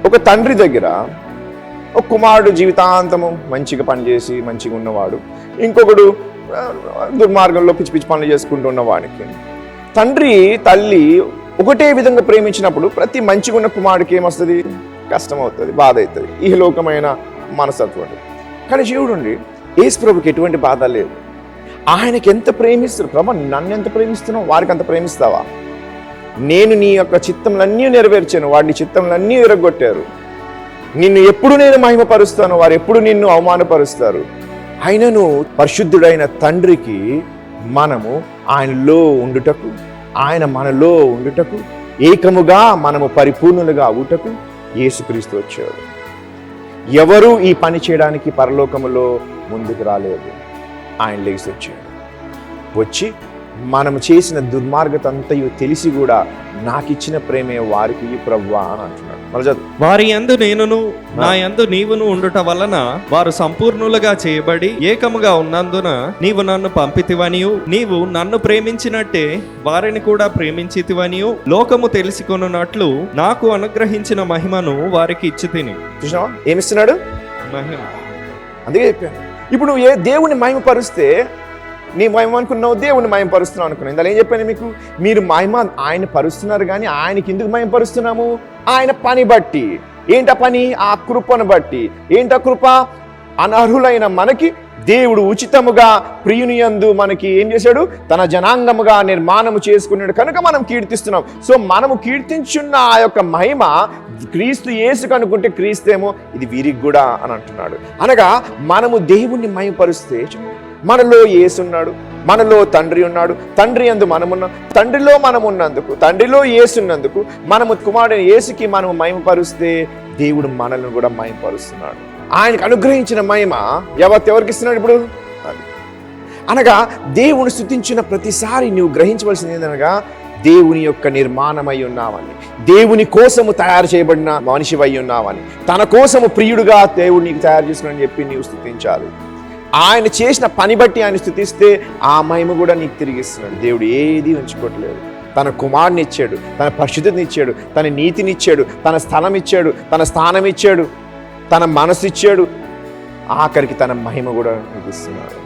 ఒక తండ్రి దగ్గర ఒక కుమారుడు జీవితాంతము మంచిగా పనిచేసి మంచిగా ఉన్నవాడు, ఇంకొకడు దుర్మార్గంలో పిచ్చి పిచ్చి పనులు చేసుకుంటూ ఉన్నవాడికి తండ్రి తల్లి ఒకటే విధంగా ప్రేమించినప్పుడు ప్రతి మంచిగా ఉన్న కుమారుడికి ఏమొస్తుంది? కష్టం అవుతుంది, బాధ అవుతుంది, ఇహలోకమైన మనస్తత్వం. కానీ చూడండి, యేసు ప్రభుకి ఎటువంటి బాధ లేదు. ఆయనకి ఎంత ప్రేమిస్తారు, ప్రభు నన్ను ఎంత ప్రేమిస్తున్నావు, వారికి అంత ప్రేమిస్తావా? నేను నీ యొక్క చిత్తంలన్నీ నెరవేర్చాను, వాడిని చిత్తంలన్నీ విరగొట్టారు, నిన్ను ఎప్పుడు నేను మహిమపరుస్తాను, వారు ఎప్పుడు నిన్ను అవమానపరుస్తారు. ఆయనను పరిశుద్ధుడైన తండ్రికి మనము ఆయనలో ఉండుటకు, ఆయన మనలో ఉండుటకు, ఏకముగా మనము పరిపూర్ణులుగా అవుటకు యేసుక్రీస్తు వచ్చాడు. ఎవరు ఈ పని చేయడానికి పరలోకములో ముందుకు రాలేదు, ఆయన లేచి వచ్చాడు. వచ్చి మనము చేసిన దుర్మార్గత అంతయు తెలిసి కూడా నాకు ఇచ్చిన ప్రేమే వారికి ప్రభువా అని అంటున్నాడు. వారి యందు నేనును నా యందు నీవును ఉండుట వలన వారు సంపూర్ణులుగా చేయబడి ఏకముగా ఉన్నందున నీవు నన్ను పంపితివనియు నీవు నన్ను ప్రేమించినట్టే వారిని కూడా ప్రేమించితివనియు లోకము తెలుసుకొనున్నట్లు నాకు అనుగ్రహించిన మహిమను వారికి ఇచ్చి తిని. చూసావా ఏమిస్తున్నాడు? మహిమ. అందుకే చెప్పాను, ఇప్పుడు నువ్వు దేవుని మహిమపరుస్తే నీ మహిమ అనుకున్నావు, దేవుని మహిమ పరుస్తున్నావు అనుకున్నావు. ఇందులో ఏం చెప్పాను మీకు? మీరు మహిమ ఆయన పరుస్తున్నారు, కానీ ఆయనకి ఎందుకు మహిమ పరుస్తున్నాము? ఆయన పని బట్టి. ఏంటా పని? ఆ కృపను బట్టి. ఏంటా కృప? అనర్హులైన మనకి దేవుడు ఉచితముగా ప్రియునియందు మనకి ఏం చేశాడు? తన జనాంగముగా నిర్మాణము చేసుకున్నాడు కనుక మనం కీర్తిస్తున్నాం. సో మనము కీర్తించున్న ఆ యొక్క మహిమ క్రీస్తు యేసుకు అనుకుంటే క్రీస్తేమో ఇది వీరికి కూడా అని అంటున్నాడు. అనగా మనము దేవుణ్ణి మహిమపరుస్తే మనలో యేసున్నాడు, మనలో తండ్రి ఉన్నాడు, తండ్రి యందు మనమున్నాం, తండ్రిలో మనం ఉన్నందుకు, తండ్రిలో యేసున్నందుకు మనము కుమారుడైన యేసుకి మనము మహిమపరుస్తే దేవుడు మనల్ని కూడా మహిమపరుస్తున్నాడు. ఆయనకు అనుగ్రహించిన మహిమ ఎవరికి ఇస్తున్నాడు ఇప్పుడు? అనగా దేవుని స్తుతించిన ప్రతిసారి నువ్వు గ్రహించవలసింది ఏంటనగా దేవుని యొక్క నిర్మాణమై ఉన్నావని, దేవుని కోసము తయారు చేయబడిన మనిషివై ఉన్నావని, తన కోసము ప్రియుడుగా దేవుడు నీకు తయారు చేసుకుని చెప్పి నీవు స్తుతించాలి. ఆయన చేసిన పని బట్టి ఆయన స్తుతిస్తే ఆ మహిమ కూడా నీకు తిరిగిస్తున్నాడు. దేవుడు ఏది ఉంచుకోవట్లేదు. తన కుమారుని ఇచ్చాడు, తన పరిశుద్ధిని ఇచ్చాడు, తన నీతిని ఇచ్చాడు, తన స్థలం ఇచ్చాడు, తన స్థానం ఇచ్చాడు, తన మనసు ఇచ్చాడు, ఆఖరికి తన మహిమ కూడా నీకు ఇస్తున్నాడు.